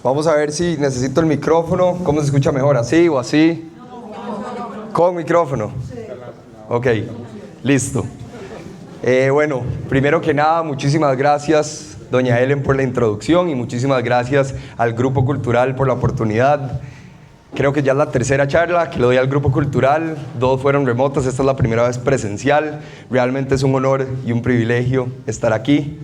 Vamos a ver si necesito el micrófono. ¿Cómo se escucha mejor? ¿Así o así? ¿Con micrófono? Ok, listo. Bueno, primero que nada, muchísimas gracias, doña Ellen, por la introducción y muchísimas gracias al Grupo Cultural por la oportunidad. Creo que ya es la tercera charla que le doy al Grupo Cultural, 2 fueron remotas, esta es la primera vez presencial. Realmente es un honor y un privilegio estar aquí.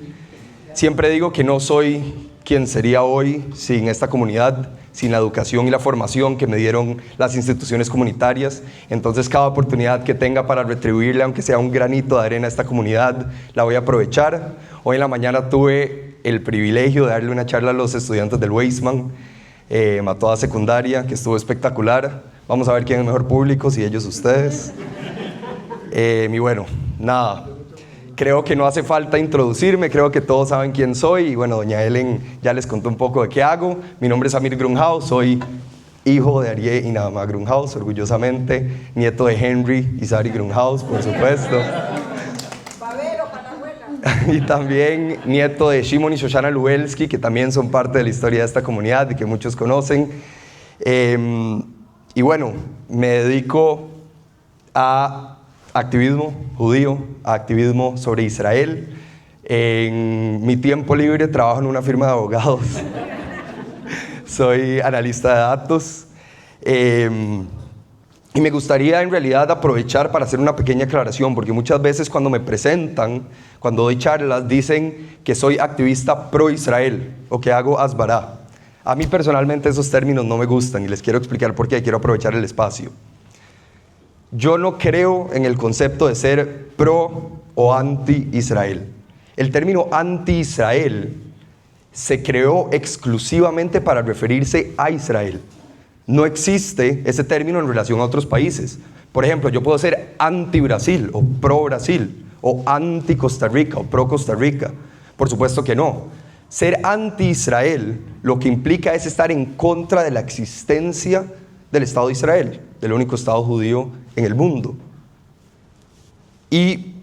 Siempre digo que no soy quien sería hoy sin esta comunidad, sin la educación y la formación que me dieron las instituciones comunitarias. Entonces cada oportunidad que tenga para retribuirle, aunque sea un granito de arena a esta comunidad, la voy a aprovechar. Hoy en la mañana tuve el privilegio de darle una charla a los estudiantes del Weissman, a toda secundaria, que estuvo espectacular. Vamos a ver quién es el mejor público, si ellos o ustedes. Y bueno, nada. Creo que no hace falta introducirme, creo que todos saben quién soy y bueno, doña Ellen ya les contó un poco de qué hago. Mi nombre es Amir Grunhaus, soy hijo de Arié y Naama Grunhaus, orgullosamente, nieto de Henry y Sari Grunhaus, por supuesto. Y también nieto de Shimon y Shoshana Lubelsky, que también son parte de la historia de esta comunidad y que muchos conocen. Y bueno, me dedico a activismo judío, a activismo sobre Israel. En mi tiempo libre trabajo en una firma de abogados. Soy analista de datos. Y me gustaría en realidad aprovechar para hacer una pequeña aclaración, porque muchas veces cuando me presentan, cuando doy charlas, dicen que soy activista pro-Israel o que hago asbará. A mí personalmente esos términos no me gustan y les quiero explicar por qué, quiero aprovechar el espacio. Yo no creo en el concepto de ser pro o anti-Israel. El término anti-Israel se creó exclusivamente para referirse a Israel. No existe ese término en relación a otros países. Por ejemplo, yo puedo ser anti-Brasil o pro-Brasil, o anti-Costa Rica o pro-Costa Rica. Por supuesto que no. Ser anti-Israel lo que implica es estar en contra de la existencia del Estado de Israel, del único Estado judío en el mundo. Y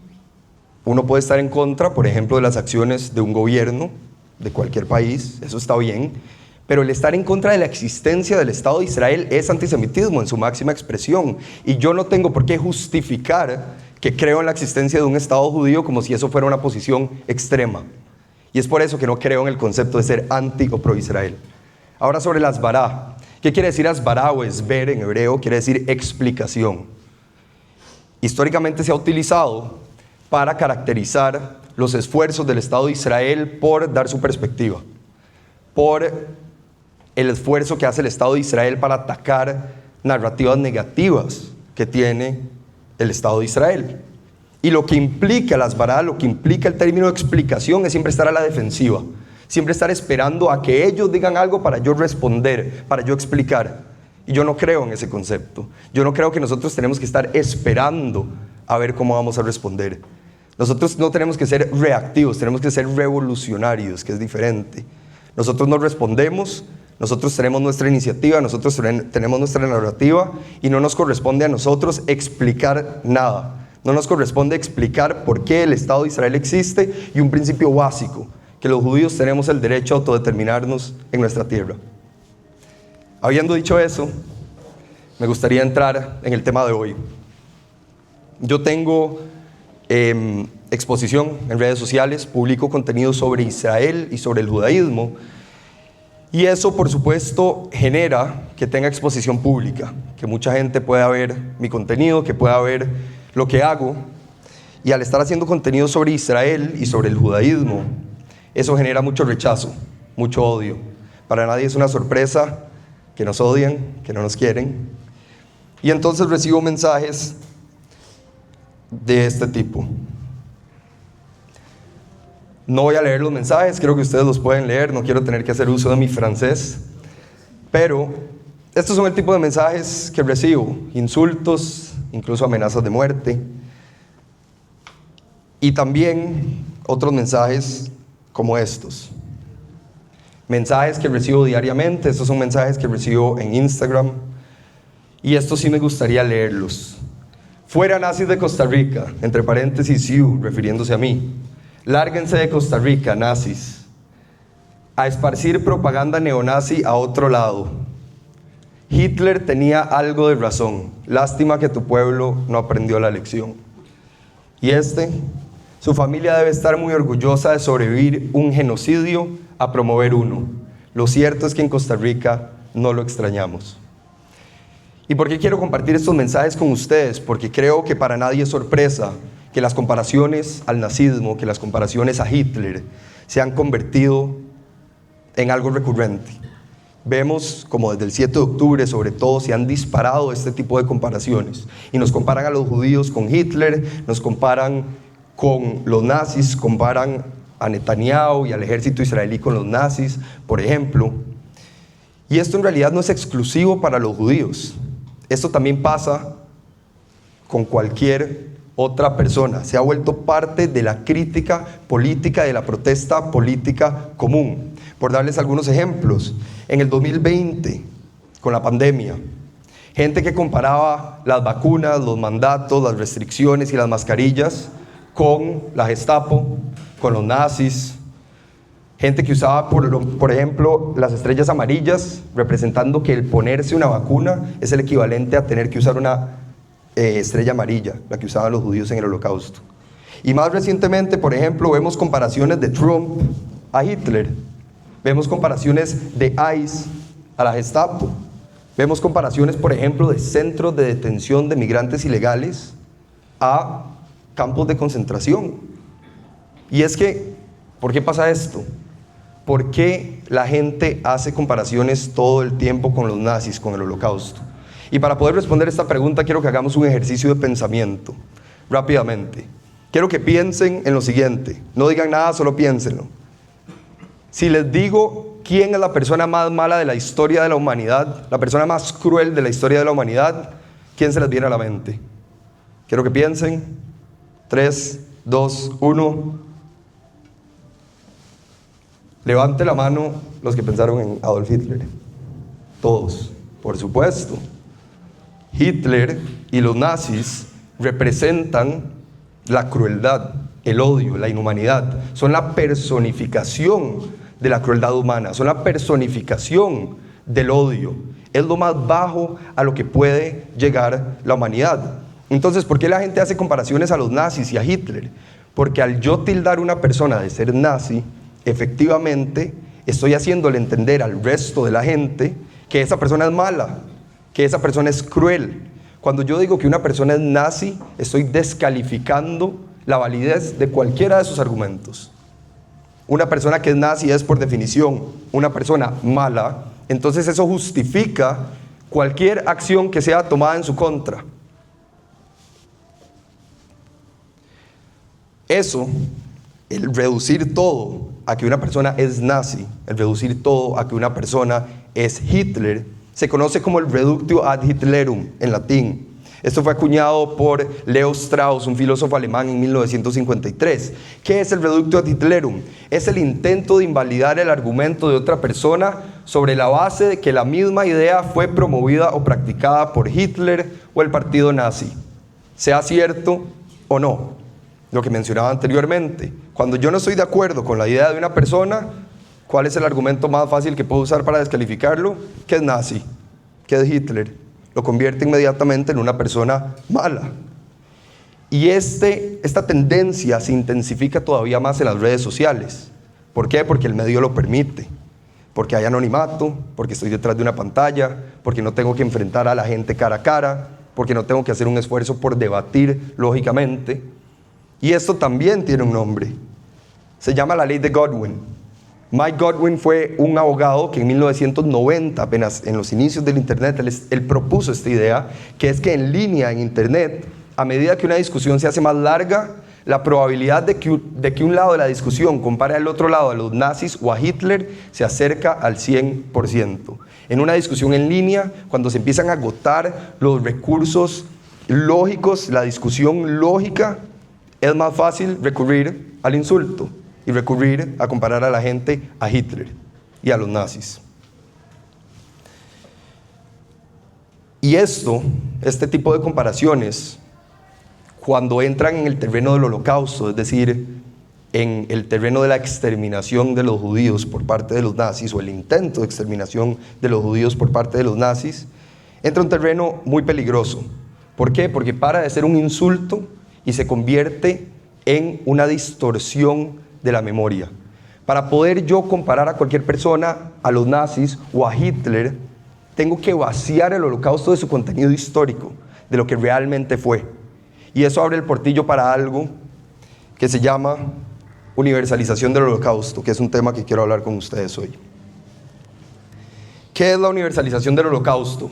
uno puede estar en contra, por ejemplo, de las acciones de un gobierno de cualquier país, eso está bien, pero el estar en contra de la existencia del Estado de Israel es antisemitismo en su máxima expresión, y yo no tengo por qué justificar que creo en la existencia de un Estado judío como si eso fuera una posición extrema, y es por eso que no creo en el concepto de ser anti o pro Israel. Ahora sobre las asbará. ¿Qué quiere decir asbará o esber en hebreo? Quiere decir explicación. Históricamente se ha utilizado para caracterizar los esfuerzos del Estado de Israel por dar su perspectiva, por el esfuerzo que hace el Estado de Israel para atacar narrativas negativas que tiene el Estado de Israel. Y lo que implica la asbará, lo que implica el término de explicación es siempre estar a la defensiva. Siempre estar esperando a que ellos digan algo para yo responder, para yo explicar. Y yo no creo en ese concepto. Yo no creo que nosotros tenemos que estar esperando a ver cómo vamos a responder. Nosotros no tenemos que ser reactivos, tenemos que ser revolucionarios, que es diferente. Nosotros no respondemos, nosotros tenemos nuestra iniciativa, nosotros tenemos nuestra narrativa y no nos corresponde a nosotros explicar nada. No nos corresponde explicar por qué el Estado de Israel existe y un principio básico, que los judíos tenemos el derecho a autodeterminarnos en nuestra tierra. Habiendo dicho eso, me gustaría entrar en el tema de hoy. Yo tengo exposición en redes sociales, publico contenido sobre Israel y sobre el judaísmo, y eso por supuesto genera que tenga exposición pública, que mucha gente pueda ver mi contenido, que pueda ver lo que hago, y al estar haciendo contenido sobre Israel y sobre el judaísmo, eso genera mucho rechazo, mucho odio. Para nadie es una sorpresa que nos odian, que no nos quieren. Y entonces recibo mensajes de este tipo. No voy a leer los mensajes, creo que ustedes los pueden leer, no quiero tener que hacer uso de mi francés. Pero estos son el tipo de mensajes que recibo, insultos, incluso amenazas de muerte. Y también otros mensajes como estos. Mensajes que recibo diariamente, estos son mensajes que recibo en Instagram, y estos sí me gustaría leerlos. Fuera nazis de Costa Rica, entre paréntesis you, refiriéndose a mí. Lárguense de Costa Rica, nazis. a esparcir propaganda neonazi a otro lado. Hitler tenía algo de razón. Lástima que tu pueblo no aprendió la lección. Y su familia debe estar muy orgullosa de sobrevivir un genocidio a promover uno. Lo cierto es que en Costa Rica no lo extrañamos. ¿Y por qué quiero compartir estos mensajes con ustedes? Porque creo que para nadie es sorpresa que las comparaciones al nazismo, que las comparaciones a Hitler se han convertido en algo recurrente. Vemos como desde el 7 de octubre, sobre todo, se han disparado este tipo de comparaciones. Y nos comparan a los judíos con Hitler, nos comparan con los nazis, comparan a Netanyahu y al ejército israelí con los nazis, por ejemplo. Y esto en realidad no es exclusivo para los judíos. Esto también pasa con cualquier otra persona. Se ha vuelto parte de la crítica política, de la protesta política común. Por darles algunos ejemplos, en el 2020, con la pandemia, gente que comparaba las vacunas, los mandatos, las restricciones y las mascarillas con la Gestapo, con los nazis. Gente que usaba, por ejemplo, las estrellas amarillas, representando que el ponerse una vacuna es el equivalente a tener que usar una estrella amarilla, la que usaban los judíos en el Holocausto. Y más recientemente, por ejemplo, vemos comparaciones de Trump a Hitler. Vemos comparaciones de ICE a la Gestapo. Vemos comparaciones, por ejemplo, de centros de detención de migrantes ilegales a campos de concentración. Y es que, ¿por qué pasa esto? ¿Por qué la gente hace comparaciones todo el tiempo con los nazis, con el Holocausto? Y para poder responder esta pregunta quiero que hagamos un ejercicio de pensamiento, rápidamente. Quiero que piensen en lo siguiente, no digan nada, solo piénsenlo. Si les digo quién es la persona más mala de la historia de la humanidad, la persona más cruel de la historia de la humanidad, ¿quién se les viene a la mente? Quiero que piensen. 3, 2, 1. Levante la mano los que pensaron en Adolf Hitler. Todos, por supuesto. Hitler y los nazis representan la crueldad, el odio, la inhumanidad. Son la personificación de la crueldad humana, son la personificación del odio. Es lo más bajo a lo que puede llegar la humanidad. Entonces, ¿por qué la gente hace comparaciones a los nazis y a Hitler? Porque al yo tildar a una persona de ser nazi, efectivamente estoy haciéndole entender al resto de la gente que esa persona es mala, que esa persona es cruel. Cuando yo digo que una persona es nazi, estoy descalificando la validez de cualquiera de sus argumentos. Una persona que es nazi es, por definición, una persona mala, entonces eso justifica cualquier acción que sea tomada en su contra. Eso, el reducir todo a que una persona es nazi, el reducir todo a que una persona es Hitler, se conoce como el reductio ad Hitlerum en latín. Esto fue acuñado por Leo Strauss, un filósofo alemán, en 1953. ¿Qué es el reductio ad Hitlerum? Es el intento de invalidar el argumento de otra persona sobre la base de que la misma idea fue promovida o practicada por Hitler o el partido nazi, sea cierto o no. Lo que mencionaba anteriormente, cuando yo no estoy de acuerdo con la idea de una persona, ¿cuál es el argumento más fácil que puedo usar para descalificarlo? Que es nazi, que es Hitler. Lo convierte inmediatamente en una persona mala. Y esta tendencia se intensifica todavía más en las redes sociales. ¿Por qué? Porque el medio lo permite. Porque hay anonimato, porque estoy detrás de una pantalla, porque no tengo que enfrentar a la gente cara a cara, porque no tengo que hacer un esfuerzo por debatir lógicamente. Y esto también tiene un nombre. Se llama la ley de Godwin. Mike Godwin fue un abogado que en 1990, apenas en los inicios del Internet, él propuso esta idea, que es que en línea, en Internet, a medida que una discusión se hace más larga, la probabilidad de que un lado de la discusión compare al otro lado, a los nazis o a Hitler, se acerca al 100%. En una discusión en línea, cuando se empiezan a agotar los recursos lógicos, la discusión lógica, es más fácil recurrir al insulto y recurrir a comparar a la gente a Hitler y a los nazis. Y este tipo de comparaciones, cuando entran en el terreno del Holocausto, es decir, en el terreno de la exterminación de los judíos por parte de los nazis, o el intento de exterminación de los judíos por parte de los nazis, entra en un terreno muy peligroso. ¿Por qué? Porque para de ser un insulto y se convierte en una distorsión de la memoria. Para poder yo comparar a cualquier persona, a los nazis o a Hitler, tengo que vaciar el Holocausto de su contenido histórico, de lo que realmente fue. Y eso abre el portillo para algo que se llama universalización del Holocausto, que es un tema que quiero hablar con ustedes hoy. ¿Qué es la universalización del Holocausto?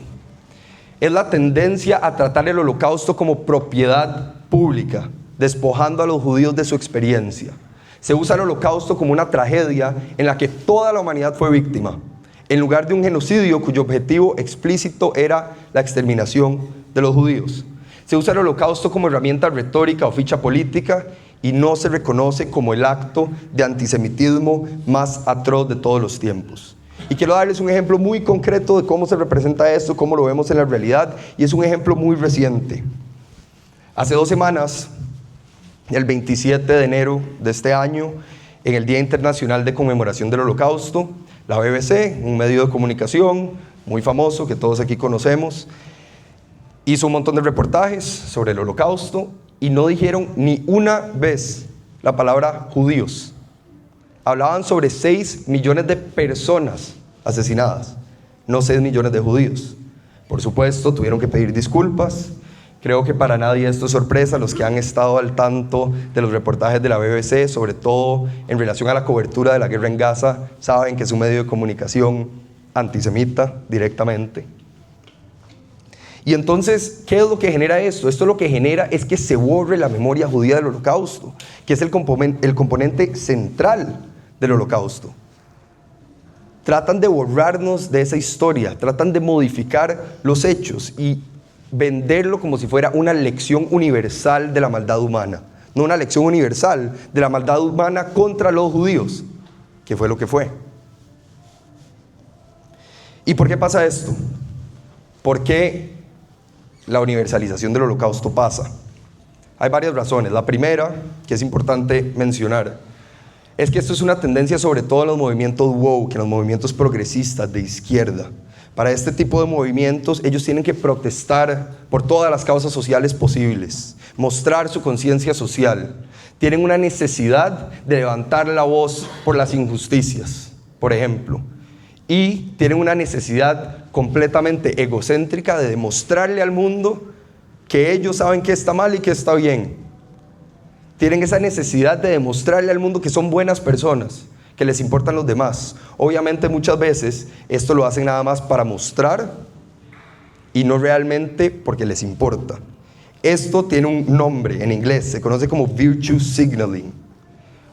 Es la tendencia a tratar el Holocausto como propiedad pública, despojando a los judíos de su experiencia. Se usa el Holocausto como una tragedia en la que toda la humanidad fue víctima, en lugar de un genocidio cuyo objetivo explícito era la exterminación de los judíos. Se usa el Holocausto como herramienta retórica o ficha política y no se reconoce como el acto de antisemitismo más atroz de todos los tiempos. Y quiero darles un ejemplo muy concreto de cómo se representa esto, cómo lo vemos en la realidad, y es un ejemplo muy reciente. Hace 2 semanas, el 27 de enero de este año, en el Día Internacional de Conmemoración del Holocausto, la BBC, un medio de comunicación muy famoso que todos aquí conocemos, hizo un montón de reportajes sobre el Holocausto y no dijeron ni una vez la palabra judíos. Hablaban sobre 6 millones de personas asesinadas, no 6 millones de judíos. Por supuesto, tuvieron que pedir disculpas. Creo que para nadie esto es sorpresa. Los que han estado al tanto de los reportajes de la BBC, sobre todo en relación a la cobertura de la guerra en Gaza, saben que es un medio de comunicación antisemita directamente. Y entonces, ¿qué es lo que genera esto? Esto lo que genera es que se borre la memoria judía del Holocausto, que es el componente central del Holocausto. Tratan de borrarnos de esa historia, tratan de modificar los hechos y venderlo como si fuera una lección universal de la maldad humana. No una lección universal de la maldad humana contra los judíos, que fue lo que fue. ¿Y por qué pasa esto? ¿Por qué la universalización del Holocausto pasa? Hay varias razones. La primera, que es importante mencionar, es que esto es una tendencia sobre todo en los movimientos woke, en los movimientos progresistas de izquierda. Para este tipo de movimientos, ellos tienen que protestar por todas las causas sociales posibles, mostrar su conciencia social. Tienen una necesidad de levantar la voz por las injusticias, por ejemplo. Y tienen una necesidad completamente egocéntrica de demostrarle al mundo que ellos saben qué está mal y qué está bien. Tienen esa necesidad de demostrarle al mundo que son buenas personas, que les importan los demás. Obviamente muchas veces esto lo hacen nada más para mostrar y no realmente porque les importa. Esto tiene un nombre en inglés, se conoce como virtue signaling,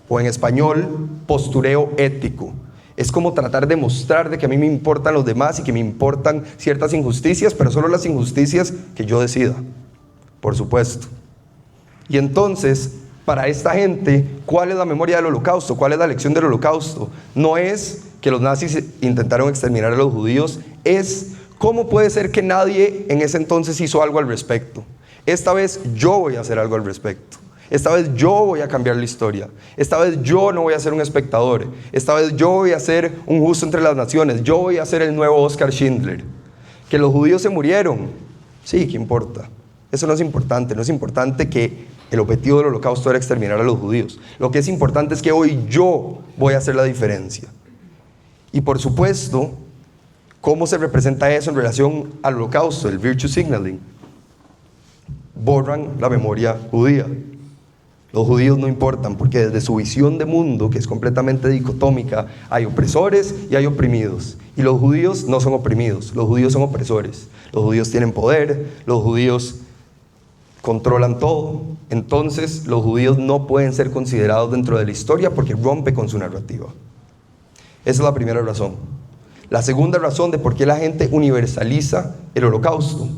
o en español, postureo ético. Es como tratar de mostrar de que a mí me importan los demás y que me importan ciertas injusticias, pero solo las injusticias que yo decida, por supuesto. Y entonces, para esta gente, ¿cuál es la memoria del Holocausto? ¿Cuál es la lección del Holocausto? No es que los nazis intentaron exterminar a los judíos, es cómo puede ser que nadie en ese entonces hizo algo al respecto. Esta vez yo voy a hacer algo al respecto. Esta vez yo voy a cambiar la historia. Esta vez yo no voy a ser un espectador. Esta vez yo voy a ser un justo entre las naciones. Yo voy a ser el nuevo Oskar Schindler. Que los judíos se murieron. Sí, ¿qué importa? Eso no es importante. No es importante que el objetivo del Holocausto era exterminar a los judíos. Lo que es importante es que hoy yo voy a hacer la diferencia. Y por supuesto, ¿cómo se representa eso en relación al Holocausto? El virtue signaling. Borran la memoria judía. Los judíos no importan porque desde su visión de mundo, que es completamente dicotómica, hay opresores y hay oprimidos. Y los judíos no son oprimidos, los judíos son opresores. Los judíos tienen poder, los judíos controlan todo. Entonces los judíos no pueden ser considerados dentro de la historia porque rompe con su narrativa. Esa es la primera razón. La segunda razón de por qué la gente universaliza el Holocausto.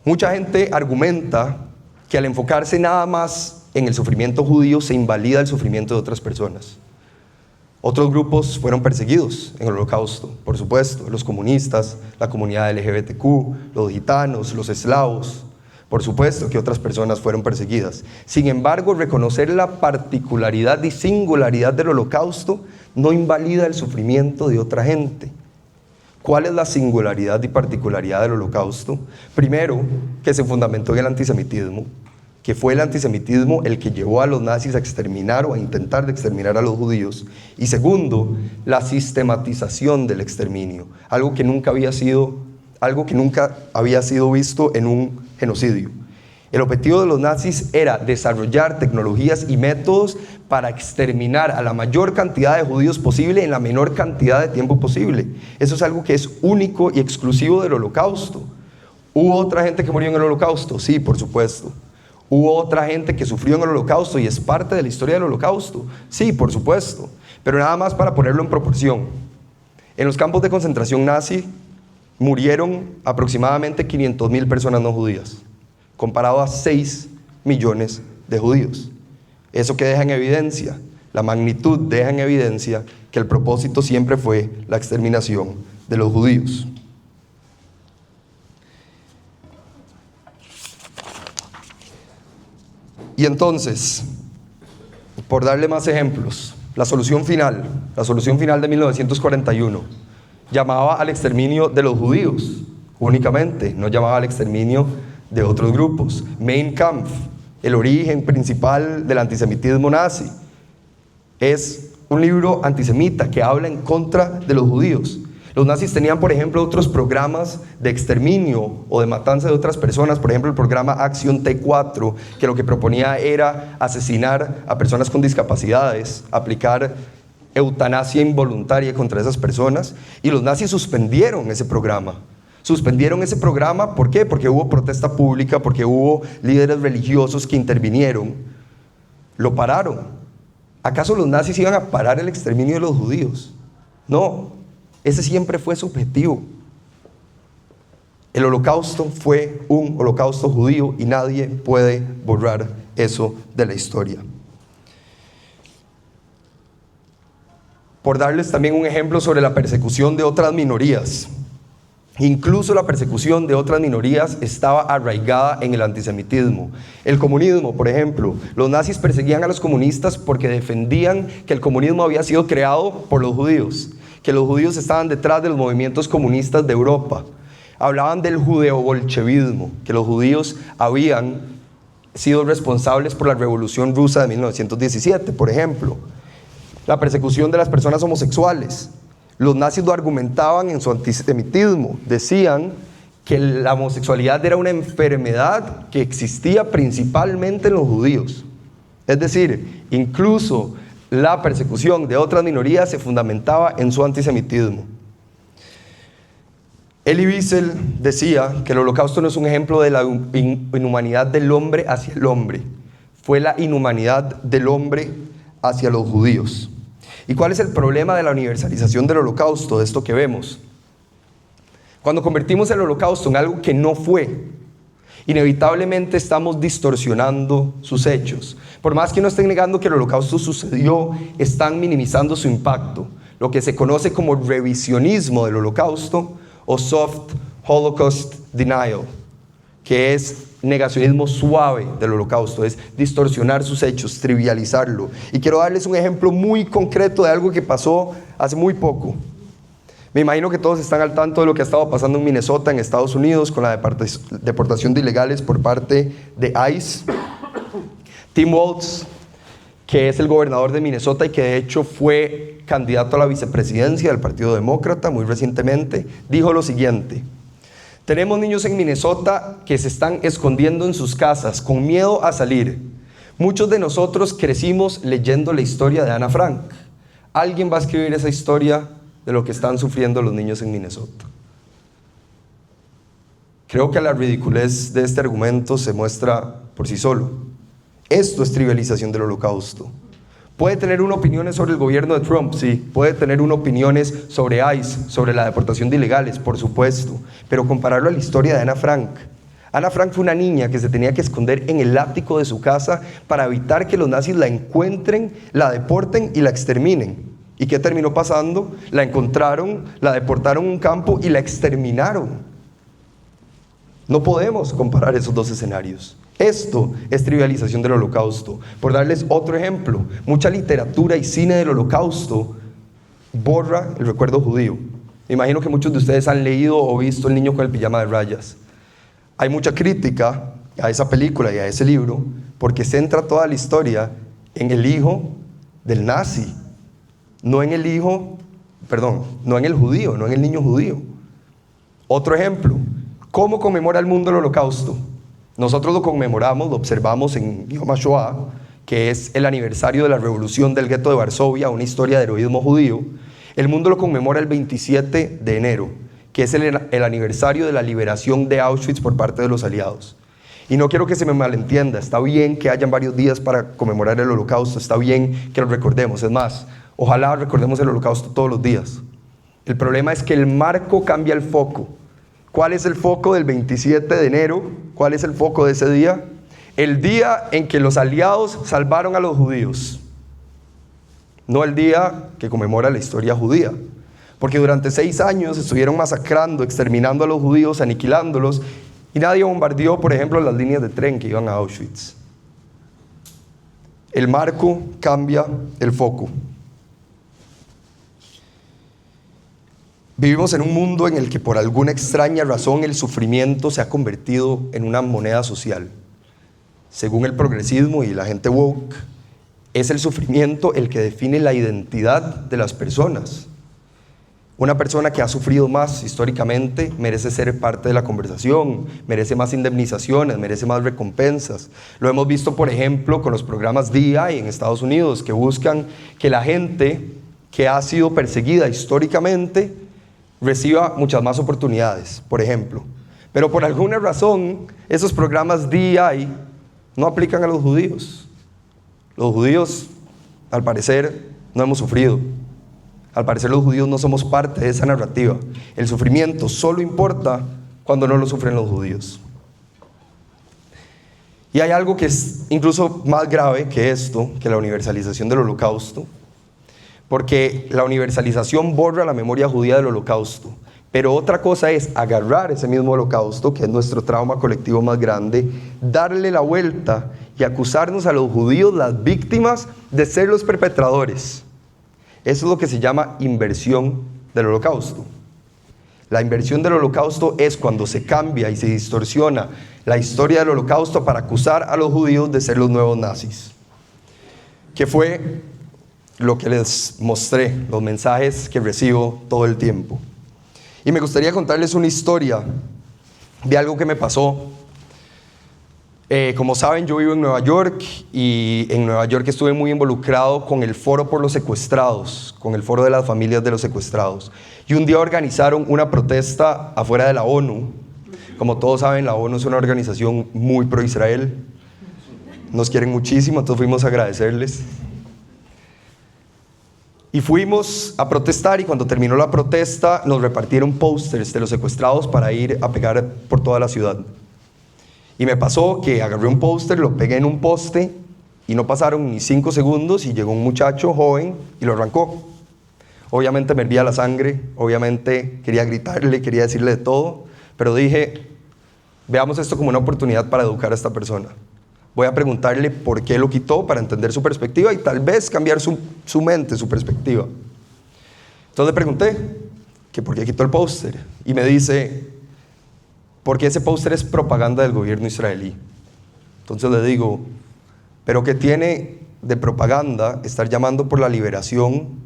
Mucha gente argumenta que al enfocarse nada más en el sufrimiento judío se invalida el sufrimiento de otras personas. Otros grupos fueron perseguidos en el Holocausto, por supuesto, los comunistas, la comunidad LGBTQ, los gitanos, los eslavos. Por supuesto que otras personas fueron perseguidas. Sin embargo, reconocer la particularidad y singularidad del Holocausto no invalida el sufrimiento de otra gente. ¿Cuál es la singularidad y particularidad del Holocausto? Primero, que se fundamentó en el antisemitismo, que fue el antisemitismo el que llevó a los nazis a exterminar o a intentar de exterminar a los judíos. Y segundo, la sistematización del exterminio, algo que nunca había sido visto en un genocidio. El objetivo de los nazis era desarrollar tecnologías y métodos para exterminar a la mayor cantidad de judíos posible en la menor cantidad de tiempo posible. Eso es algo que es único y exclusivo del Holocausto. ¿Hubo otra gente que murió en el Holocausto? Sí, por supuesto. ¿Hubo otra gente que sufrió en el Holocausto y es parte de la historia del Holocausto? Sí, por supuesto. Pero nada más para ponerlo en proporción. En los campos de concentración nazi murieron aproximadamente 500,000 personas no judías, comparado a 6 millones de judíos. ¿Eso qué deja en evidencia? La magnitud deja en evidencia que el propósito siempre fue la exterminación de los judíos. Y entonces, por darle más ejemplos, la solución final de 1941, llamaba al exterminio de los judíos únicamente, no llamaba al exterminio de otros grupos. Mein Kampf, el origen principal del antisemitismo nazi, es un libro antisemita que habla en contra de los judíos. Los nazis tenían, por ejemplo, otros programas de exterminio o de matanza de otras personas, por ejemplo, el programa Acción T4, que lo que proponía era asesinar a personas con discapacidades, aplicar eutanasia involuntaria contra esas personas, y los nazis suspendieron ese programa. ¿Por qué? Porque hubo protesta pública, porque hubo líderes religiosos que intervinieron. Lo pararon. ¿Acaso los nazis iban a parar el exterminio de los judíos? No, ese siempre fue su objetivo. El Holocausto fue un holocausto judío y nadie puede borrar eso de la historia. Por darles también un ejemplo sobre la persecución de otras minorías. Incluso la persecución de otras minorías estaba arraigada en el antisemitismo. El comunismo, por ejemplo, los nazis perseguían a los comunistas porque defendían que el comunismo había sido creado por los judíos, que los judíos estaban detrás de los movimientos comunistas de Europa. Hablaban del judeo-bolchevismo, que los judíos habían sido responsables por la Revolución Rusa de 1917, por ejemplo. La persecución de las personas homosexuales. Los nazis lo argumentaban en su antisemitismo. Decían que la homosexualidad era una enfermedad que existía principalmente en los judíos. Es decir, incluso la persecución de otras minorías se fundamentaba en su antisemitismo. Elie Wiesel decía que el Holocausto no es un ejemplo de la inhumanidad del hombre hacia el hombre, fue la inhumanidad del hombre hacia los judíos. ¿Y cuál es el problema de la universalización del Holocausto, de esto que vemos? Cuando convertimos el Holocausto en algo que no fue, inevitablemente estamos distorsionando sus hechos. Por más que no estén negando que el Holocausto sucedió, están minimizando su impacto. Lo que se conoce como revisionismo del Holocausto o soft Holocaust denial, que es negacionismo suave del Holocausto, es distorsionar sus hechos, trivializarlo. Y quiero darles un ejemplo muy concreto de algo que pasó hace muy poco. Me imagino que todos están al tanto de lo que ha estado pasando en Minnesota, en Estados Unidos, con la deportación de ilegales por parte de ICE. Tim Walz, que es el gobernador de Minnesota y que de hecho fue candidato a la vicepresidencia del Partido Demócrata muy recientemente, dijo lo siguiente: tenemos niños en Minnesota que se están escondiendo en sus casas con miedo a salir. Muchos de nosotros crecimos leyendo la historia de Ana Frank. ¿Alguien va a escribir esa historia de lo que están sufriendo los niños en Minnesota? Creo que la ridiculez de este argumento se muestra por sí solo. Esto es trivialización del Holocausto. Puede tener una opinión sobre el gobierno de Trump, sí. Puede tener una opiniones sobre ICE, sobre la deportación de ilegales, por supuesto. Pero compararlo a la historia de Ana Frank. Ana Frank fue una niña que se tenía que esconder en el ático de su casa para evitar que los nazis la encuentren, la deporten y la exterminen. ¿Y qué terminó pasando? La encontraron, la deportaron a un campo y la exterminaron. No podemos comparar esos dos escenarios. Esto es trivialización del Holocausto. Por darles otro ejemplo, mucha literatura y cine del Holocausto borra el recuerdo judío. Me imagino que muchos de ustedes han leído o visto El niño con el pijama de rayas. Hay mucha crítica a esa película y a ese libro porque centra toda la historia en el hijo del nazi, no en el judío, no en el niño judío. Otro ejemplo, ¿cómo conmemora el mundo el Holocausto? Nosotros lo conmemoramos, lo observamos en Yom HaShoah, que es el aniversario de la revolución del gueto de Varsovia, una historia de heroísmo judío. El mundo lo conmemora el 27 de enero, que es el aniversario de la liberación de Auschwitz por parte de los aliados. Y no quiero que se me malentienda, está bien que hayan varios días para conmemorar el Holocausto, está bien que lo recordemos, es más, ojalá recordemos el Holocausto todos los días. El problema es que el marco cambia el foco. ¿Cuál es el foco del 27 de enero? ¿Cuál es el foco de ese día? El día en que los aliados salvaron a los judíos, no el día que conmemora la historia judía. Porque durante 6 años estuvieron masacrando, exterminando a los judíos, aniquilándolos, y nadie bombardeó, por ejemplo, las líneas de tren que iban a Auschwitz. El marco cambia el foco. Vivimos en un mundo en el que por alguna extraña razón el sufrimiento se ha convertido en una moneda social. Según el progresismo y la gente woke, es el sufrimiento el que define la identidad de las personas. Una persona que ha sufrido más históricamente merece ser parte de la conversación, merece más indemnizaciones, merece más recompensas. Lo hemos visto, por ejemplo, con los programas DEI en Estados Unidos, que buscan que la gente que ha sido perseguida históricamente reciba muchas más oportunidades, por ejemplo. Pero por alguna razón, esos programas DEI no aplican a los judíos. Los judíos, al parecer, no hemos sufrido. Al parecer los judíos no somos parte de esa narrativa. El sufrimiento solo importa cuando no lo sufren los judíos. Y hay algo que es incluso más grave que esto, que la universalización del Holocausto, porque la universalización borra la memoria judía del Holocausto. Pero otra cosa es agarrar ese mismo Holocausto, que es nuestro trauma colectivo más grande, darle la vuelta y acusarnos a los judíos, las víctimas, de ser los perpetradores. Eso es lo que se llama inversión del Holocausto. La inversión del Holocausto es cuando se cambia y se distorsiona la historia del Holocausto para acusar a los judíos de ser los nuevos nazis. Que fue lo que les mostré, los mensajes que recibo todo el tiempo. Y me gustaría contarles una historia de algo que me pasó. Como saben, yo vivo en Nueva York y en Nueva York estuve muy involucrado con el Foro por los Secuestrados, con el Foro de las Familias de los Secuestrados. Y un día organizaron una protesta afuera de la ONU. Como todos saben, la ONU es una organización muy pro-Israel. Nos quieren muchísimo, entonces fuimos a agradecerles. Y fuimos a protestar y cuando terminó la protesta nos repartieron pósters de los secuestrados para ir a pegar por toda la ciudad. Y me pasó que agarré un póster, lo pegué en un poste y no pasaron ni 5 segundos y llegó un muchacho joven y lo arrancó. Obviamente me hervía la sangre, obviamente quería gritarle, quería decirle de todo, pero dije, veamos esto como una oportunidad para educar a esta persona. Voy a preguntarle por qué lo quitó para entender su perspectiva y tal vez cambiar su mente, su perspectiva. Entonces le pregunté que por qué quitó el póster y me dice, porque ese póster es propaganda del gobierno israelí. Entonces le digo, ¿pero qué tiene de propaganda estar llamando por la liberación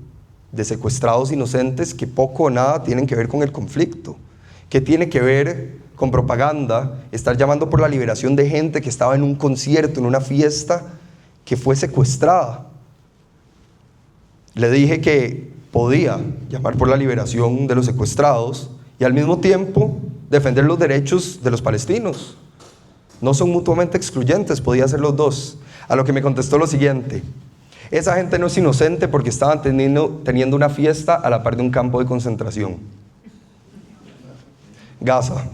de secuestrados inocentes que poco o nada tienen que ver con el conflicto? ¿Qué tiene que ver con propaganda estar llamando por la liberación de gente que estaba en un concierto, en una fiesta, que fue secuestrada? Le dije que podía llamar por la liberación de los secuestrados y al mismo tiempo defender los derechos de los palestinos. No son mutuamente excluyentes, podía hacer los dos. A lo que me contestó lo siguiente: esa gente no es inocente porque estaban teniendo una fiesta a la par de un campo de concentración. Gaza.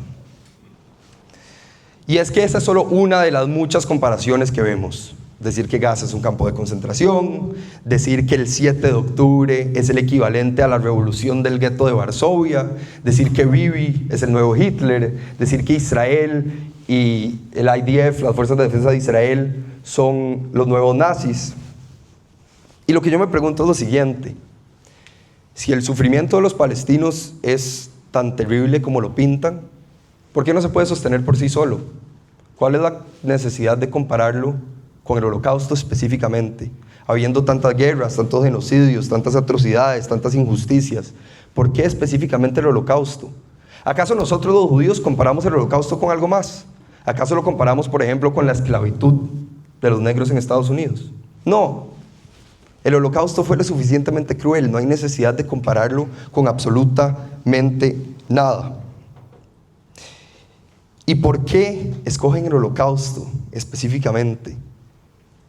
Y es que esa es solo una de las muchas comparaciones que vemos. decir que Gaza es un campo de concentración, decir que el 7 de octubre es el equivalente a la revolución del gueto de Varsovia, decir que Bibi es el nuevo Hitler, decir que Israel y el IDF, las Fuerzas de Defensa de Israel, son los nuevos nazis. Y lo que yo me pregunto es lo siguiente: si el sufrimiento de los palestinos es tan terrible como lo pintan, ¿por qué no se puede sostener por sí solo? ¿Cuál es la necesidad de compararlo con el Holocausto específicamente? Habiendo tantas guerras, tantos genocidios, tantas atrocidades, tantas injusticias, ¿por qué específicamente el Holocausto? ¿Acaso nosotros los judíos comparamos el Holocausto con algo más? ¿Acaso lo comparamos, por ejemplo, con la esclavitud de los negros en Estados Unidos? No. El Holocausto fue lo suficientemente cruel, no hay necesidad de compararlo con absolutamente nada. ¿Y por qué escogen el Holocausto específicamente?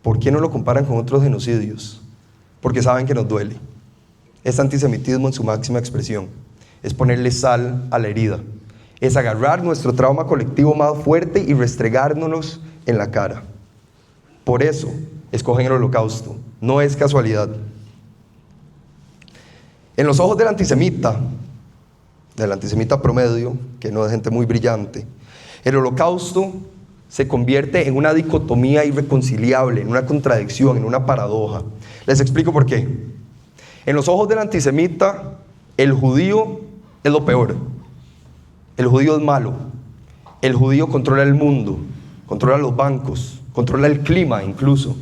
¿Por qué no lo comparan con otros genocidios? Porque saben que nos duele. Es antisemitismo en su máxima expresión. Es ponerle sal a la herida. Es agarrar nuestro trauma colectivo más fuerte y restregárnoslos en la cara. Por eso escogen el Holocausto. No es casualidad. En los ojos del antisemita promedio, que no es gente muy brillante, el Holocausto se convierte en una dicotomía irreconciliable, en una contradicción, en una paradoja. Les explico por qué. En los ojos del antisemita, el judío es lo peor. El judío es malo. El judío controla el mundo, controla los bancos, controla el clima incluso,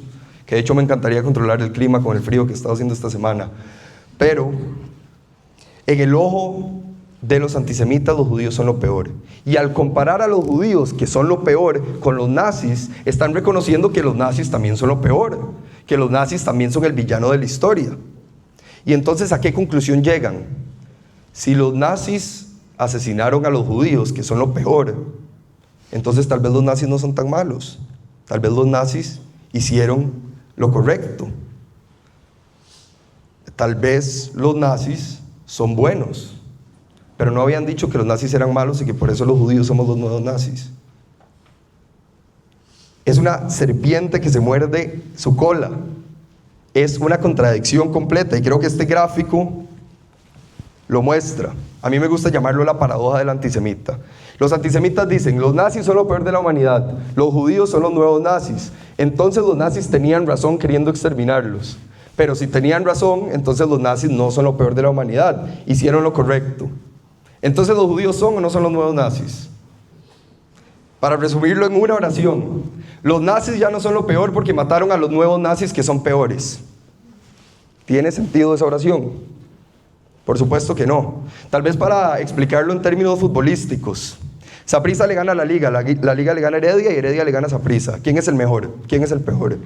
que de hecho me encantaría controlar el clima con el frío que he estado haciendo esta semana. Pero en el ojo de los antisemitas, los judíos son lo peor. Y al comparar a los judíos, que son lo peor, con los nazis, están reconociendo que los nazis también son lo peor, que los nazis también son el villano de la historia. Y entonces, ¿a qué conclusión llegan? Si los nazis asesinaron a los judíos, que son lo peor, entonces tal vez los nazis no son tan malos. Tal vez los nazis hicieron lo correcto. Tal vez los nazis son buenos. Pero no habían dicho que los nazis eran malos y que por eso los judíos somos los nuevos nazis. Es una serpiente que se muerde su cola. Es una contradicción completa y creo que este gráfico lo muestra. A mí me gusta llamarlo la paradoja del antisemita. Los antisemitas dicen: los nazis son lo peor de la humanidad, los judíos son los nuevos nazis. Entonces los nazis tenían razón queriendo exterminarlos. Pero si tenían razón, entonces los nazis no son lo peor de la humanidad, hicieron lo correcto. Entonces, ¿los judíos son o no son los nuevos nazis? Para resumirlo en una oración, los nazis ya no son lo peor porque mataron a los nuevos nazis que son peores. ¿Tiene sentido esa oración? Por supuesto que no. Tal vez para explicarlo en términos futbolísticos. Saprissa le gana a la Liga le gana a Heredia y Heredia le gana a Saprissa. ¿Quién es el mejor? ¿Quién es el peor?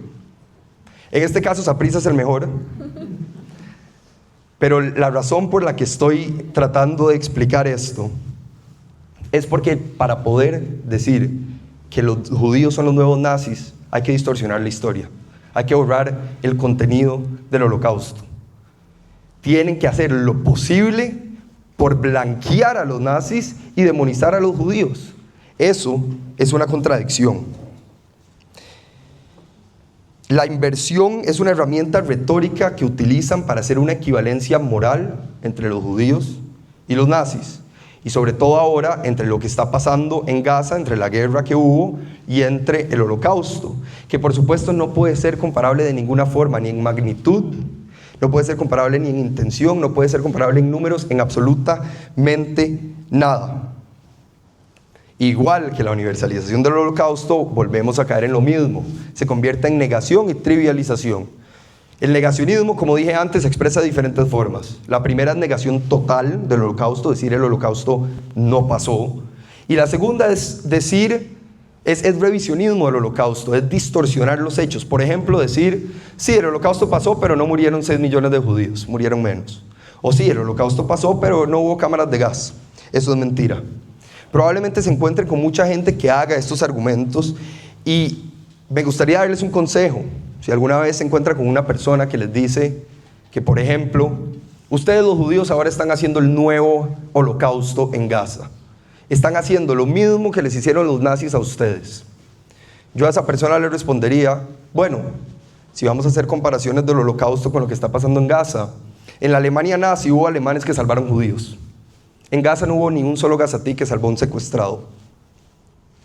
En este caso, Saprissa es el mejor. Pero la razón por la que estoy tratando de explicar esto es porque para poder decir que los judíos son los nuevos nazis, hay que distorsionar la historia. Hay que borrar el contenido del Holocausto. Tienen que hacer lo posible por blanquear a los nazis y demonizar a los judíos. Eso es una contradicción. La inversión es una herramienta retórica que utilizan para hacer una equivalencia moral entre los judíos y los nazis. Y sobre todo ahora entre lo que está pasando en Gaza, entre la guerra que hubo y entre el Holocausto, que por supuesto no puede ser comparable de ninguna forma, ni en magnitud, no puede ser comparable ni en intención, no puede ser comparable en números, en absolutamente nada. Igual que la universalización del Holocausto, volvemos a caer en lo mismo. Se convierte en negación y trivialización. El negacionismo, como dije antes, se expresa de diferentes formas. La primera es negación total del Holocausto, decir el Holocausto no pasó. Y la segunda es decir, es revisionismo del Holocausto, es distorsionar los hechos. Por ejemplo, decir, sí, el Holocausto pasó, pero no murieron 6 millones de judíos, murieron menos. O sí, el Holocausto pasó, pero no hubo cámaras de gas. Eso es mentira. Probablemente se encuentren con mucha gente que haga estos argumentos y me gustaría darles un consejo. Si alguna vez se encuentra con una persona que les dice que, por ejemplo, ustedes los judíos ahora están haciendo el nuevo Holocausto en Gaza. Están haciendo lo mismo que les hicieron los nazis a ustedes. Yo a esa persona le respondería, bueno, si vamos a hacer comparaciones del Holocausto con lo que está pasando en Gaza, en la Alemania nazi hubo alemanes que salvaron judíos. En Gaza no hubo ni un solo gazatí que salvó a un secuestrado.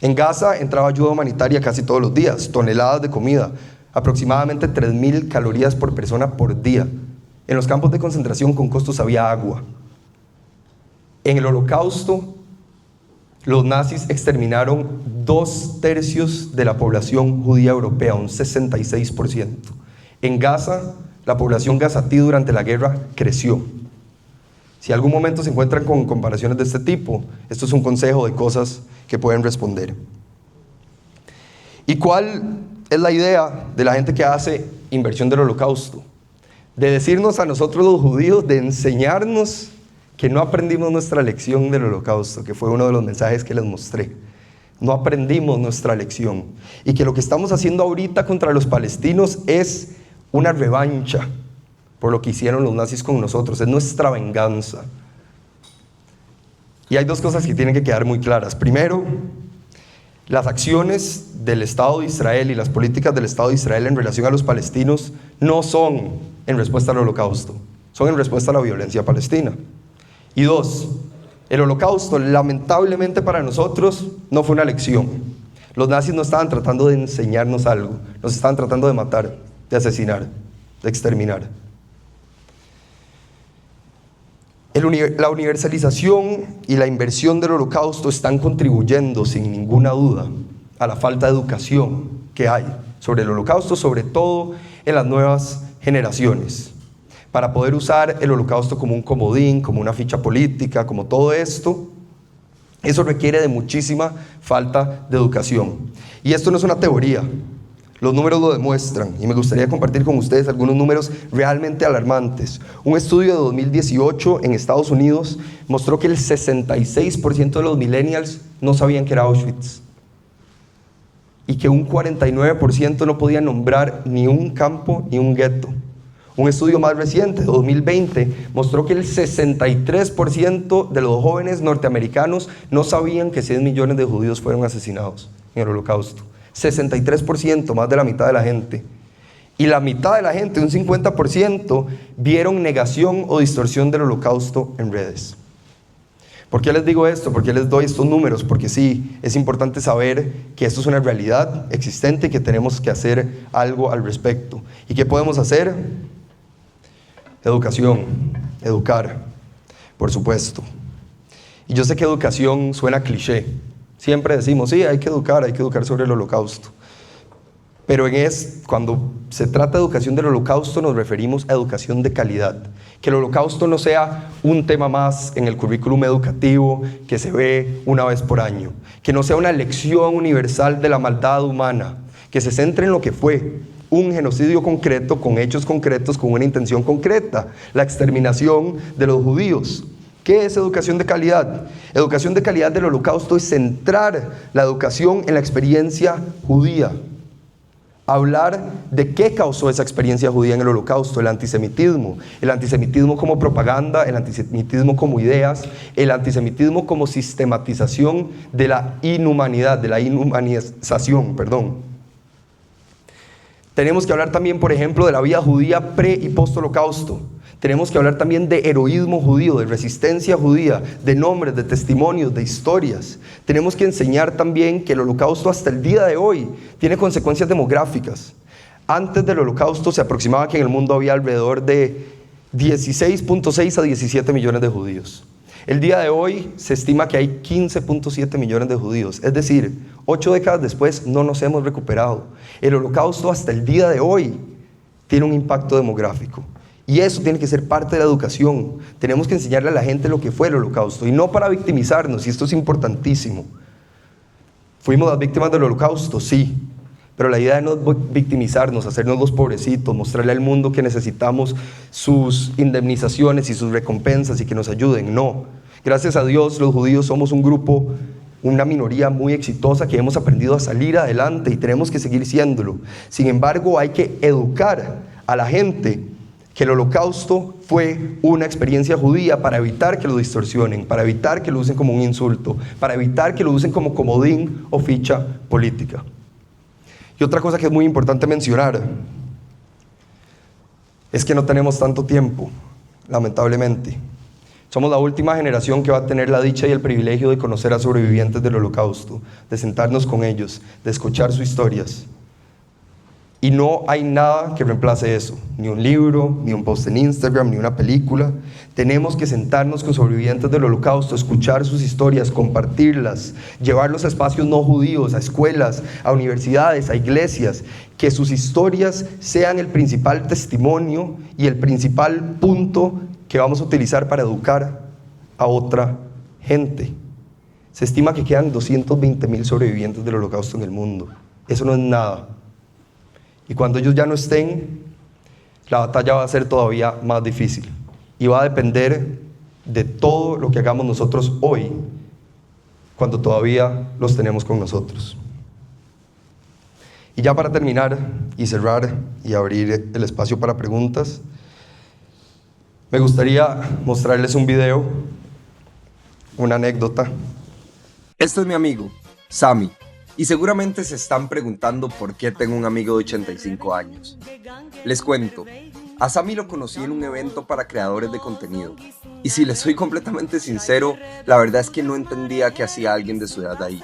En Gaza entraba ayuda humanitaria casi todos los días, toneladas de comida, aproximadamente 3.000 calorías por persona por día. En los campos de concentración con costos había agua. En el Holocausto, los nazis exterminaron 2/3 de la población judía europea, un 66%. En Gaza, la población gazatí durante la guerra creció. Si algún momento se encuentran con comparaciones de este tipo, esto es un consejo de cosas que pueden responder. ¿Y cuál es la idea de la gente que hace inversión del Holocausto? De decirnos a nosotros los judíos, de enseñarnos que no aprendimos nuestra lección del Holocausto, que fue uno de los mensajes que les mostré. No aprendimos nuestra lección. Y que lo que estamos haciendo ahorita contra los palestinos es una revancha por lo que hicieron los nazis con nosotros, es nuestra venganza. Y hay dos cosas que tienen que quedar muy claras. Primero, las acciones del Estado de Israel y las políticas del Estado de Israel en relación a los palestinos no son en respuesta al Holocausto, son en respuesta a la violencia palestina. Y dos, el Holocausto, lamentablemente para nosotros, no fue una lección. Los nazis no estaban tratando de enseñarnos algo, nos estaban tratando de matar, de asesinar, de exterminar. La universalización y la inversión del Holocausto están contribuyendo sin ninguna duda a la falta de educación que hay sobre el Holocausto, sobre todo en las nuevas generaciones. Para poder usar el Holocausto como un comodín, como una ficha política, como todo esto, eso requiere de muchísima falta de educación. Y esto no es una teoría. Los números lo demuestran y me gustaría compartir con ustedes algunos números realmente alarmantes. Un estudio de 2018 en Estados Unidos mostró que el 66% de los millennials no sabían que era Auschwitz y que un 49% no podía nombrar ni un campo ni un gueto. Un estudio más reciente, de 2020, mostró que el 63% de los jóvenes norteamericanos no sabían que 6 millones de judíos fueron asesinados en el Holocausto. 63%, más de la mitad de la gente. Y la mitad de la gente, un 50%, vieron negación o distorsión del Holocausto en redes. ¿Por qué les digo esto? ¿Por qué les doy estos números? Porque sí, es importante saber que esto es una realidad existente y que tenemos que hacer algo al respecto. ¿Y qué podemos hacer? Educación, educar, por supuesto. Y yo sé que educación suena cliché. Siempre decimos, sí, hay que educar sobre el Holocausto. Pero cuando se trata de educación del Holocausto, nos referimos a educación de calidad. Que el Holocausto no sea un tema más en el currículum educativo que se ve una vez por año. Que no sea una lección universal de la maldad humana. Que se centre en lo que fue un genocidio concreto, con hechos concretos, con una intención concreta. La exterminación de los judíos. ¿Qué es educación de calidad? Educación de calidad del Holocausto es centrar la educación en la experiencia judía. Hablar de qué causó esa experiencia judía en el Holocausto, el antisemitismo como propaganda, el antisemitismo como ideas, el antisemitismo como sistematización de la inhumanidad, de la inhumanización, Tenemos que hablar también, por ejemplo, de la vida judía pre- y post-Holocausto. Tenemos que hablar también de heroísmo judío, de resistencia judía, de nombres, de testimonios, de historias. Tenemos que enseñar también que el Holocausto hasta el día de hoy tiene consecuencias demográficas. Antes del Holocausto se aproximaba que en el mundo había alrededor de 16.6 a 17 millones de judíos. El día de hoy se estima que hay 15.7 millones de judíos, es decir, 8 décadas después no nos hemos recuperado. El Holocausto hasta el día de hoy tiene un impacto demográfico. Y eso tiene que ser parte de la educación. Tenemos que enseñarle a la gente lo que fue el Holocausto, y no para victimizarnos, y esto es importantísimo. ¿Fuimos las víctimas del Holocausto? Sí, pero la idea no es victimizarnos, hacernos los pobrecitos, mostrarle al mundo que necesitamos sus indemnizaciones y sus recompensas y que nos ayuden, no. Gracias a Dios, los judíos somos un grupo, una minoría muy exitosa que hemos aprendido a salir adelante y tenemos que seguir siéndolo. Sin embargo, hay que educar a la gente que el Holocausto fue una experiencia judía para evitar que lo distorsionen, para evitar que lo usen como un insulto, para evitar que lo usen como comodín o ficha política. Y otra cosa que es muy importante mencionar es que no tenemos tanto tiempo, lamentablemente. Somos la última generación que va a tener la dicha y el privilegio de conocer a sobrevivientes del Holocausto, de sentarnos con ellos, de escuchar sus historias. Y no hay nada que reemplace eso, ni un libro, ni un post en Instagram, ni una película. Tenemos que sentarnos con sobrevivientes del Holocausto, escuchar sus historias, compartirlas, llevarlos a espacios no judíos, a escuelas, a universidades, a iglesias, que sus historias sean el principal testimonio y el principal punto que vamos a utilizar para educar a otra gente. Se estima que quedan 220,000 sobrevivientes del Holocausto en el mundo. Eso no es nada. Y cuando ellos ya no estén, la batalla va a ser todavía más difícil. Y va a depender de todo lo que hagamos nosotros hoy, cuando todavía los tenemos con nosotros. Y ya para terminar y cerrar y abrir el espacio para preguntas, me gustaría mostrarles un video, una anécdota. Este es mi amigo, Sammy. Y seguramente se están preguntando por qué tengo un amigo de 85 años. Les cuento, a Sammy lo conocí en un evento para creadores de contenido. Y si les soy completamente sincero, la verdad es que no entendía qué hacía alguien de su edad ahí.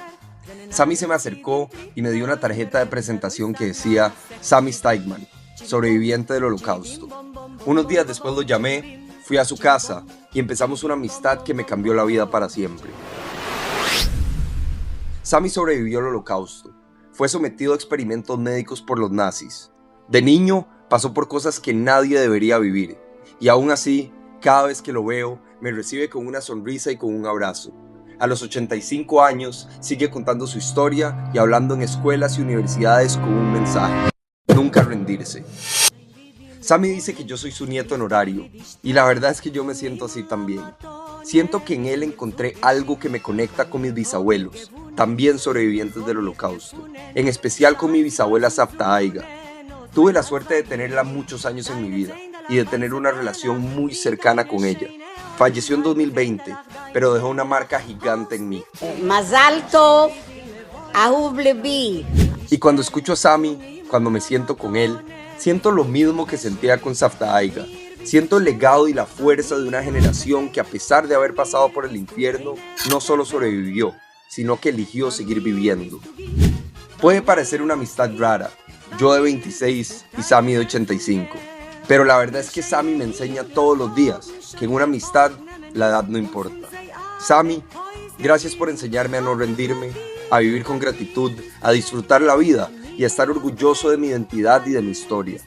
Sammy se me acercó y me dio una tarjeta de presentación que decía Sammy Steigman, sobreviviente del Holocausto. Unos días después lo llamé, fui a su casa y empezamos una amistad que me cambió la vida para siempre. Sammy sobrevivió al Holocausto. Fue sometido a experimentos médicos por los nazis. De niño pasó por cosas que nadie debería vivir. Y aún así, cada vez que lo veo, me recibe con una sonrisa y con un abrazo. A los 85 años, sigue contando su historia y hablando en escuelas y universidades con un mensaje: nunca rendirse. Sammy dice que yo soy su nieto honorario, y la verdad es que yo me siento así también. Siento que en él encontré algo que me conecta con mis bisabuelos, también sobrevivientes del Holocausto, en especial con mi bisabuela Safta Aiga. Tuve la suerte de tenerla muchos años en mi vida y de tener una relación muy cercana con ella. Falleció en 2020, pero dejó una marca gigante en mí. Mazal Tov, Ahuv Levi. Y cuando escucho a Sammy, cuando me siento con él, siento lo mismo que sentía con Safta Aiga. Siento el legado y la fuerza de una generación que, a pesar de haber pasado por el infierno, no solo sobrevivió, sino que eligió seguir viviendo. Puede parecer una amistad rara, yo de 26 y Sammy de 85, pero la verdad es que Sammy me enseña todos los días que en una amistad la edad no importa. Sammy, gracias por enseñarme a no rendirme, a vivir con gratitud, a disfrutar la vida y a estar orgulloso de mi identidad y de mi historia.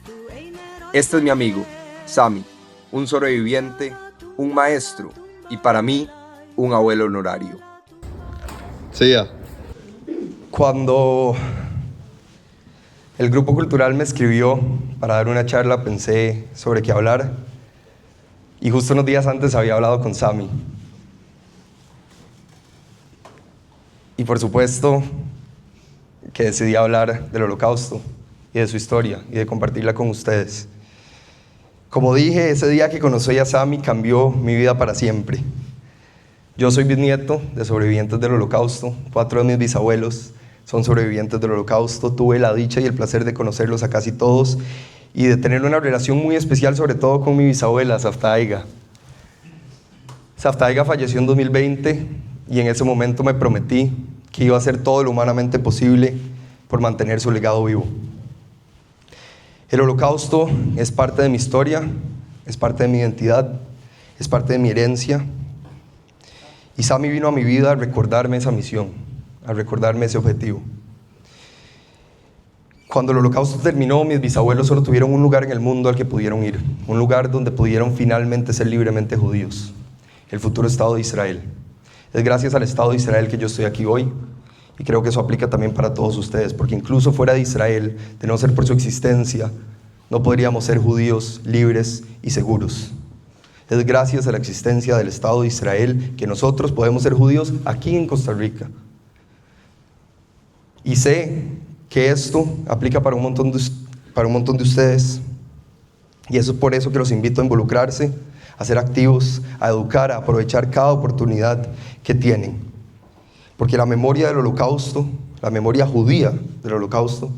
Este es mi amigo, Sammy, un sobreviviente, un maestro y, para mí, un abuelo honorario. Sí, ya. Cuando el grupo cultural me escribió para dar una charla, pensé sobre qué hablar, y justo unos días antes había hablado con Sammy. Y por supuesto que decidí hablar del Holocausto y de su historia y de compartirla con ustedes. Como dije, ese día que conocí a Sammy cambió mi vida para siempre. Yo soy bisnieto de sobrevivientes del Holocausto. 4 de mis bisabuelos son sobrevivientes del Holocausto. Tuve la dicha y el placer de conocerlos a casi todos y de tener una relación muy especial, sobre todo con mi bisabuela, Safta Aiga. Safta Aiga falleció en 2020 y en ese momento me prometí que iba a hacer todo lo humanamente posible por mantener su legado vivo. El Holocausto es parte de mi historia, es parte de mi identidad, es parte de mi herencia. Y Sammy vino a mi vida a recordarme esa misión, a recordarme ese objetivo. Cuando el Holocausto terminó, mis bisabuelos solo tuvieron un lugar en el mundo al que pudieron ir, un lugar donde pudieron finalmente ser libremente judíos, el futuro Estado de Israel. Es gracias al Estado de Israel que yo estoy aquí hoy, y creo que eso aplica también para todos ustedes, porque incluso fuera de Israel, de no ser por su existencia, no podríamos ser judíos libres y seguros. Es gracias a la existencia del Estado de Israel que nosotros podemos ser judíos aquí en Costa Rica. Y sé que esto aplica para un montón de ustedes, y eso es por eso que los invito a involucrarse, a ser activos, a educar, a aprovechar cada oportunidad que tienen. Porque la memoria del Holocausto, la memoria judía del Holocausto,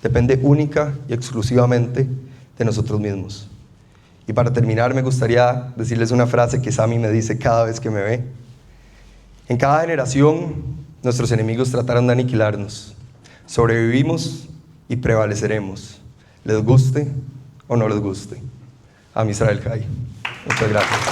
depende única y exclusivamente de nosotros mismos. Y para terminar, me gustaría decirles una frase que Sammy me dice cada vez que me ve. En cada generación, nuestros enemigos trataron de aniquilarnos. Sobrevivimos y prevaleceremos, les guste o no les guste. A Israel Jai. Muchas gracias.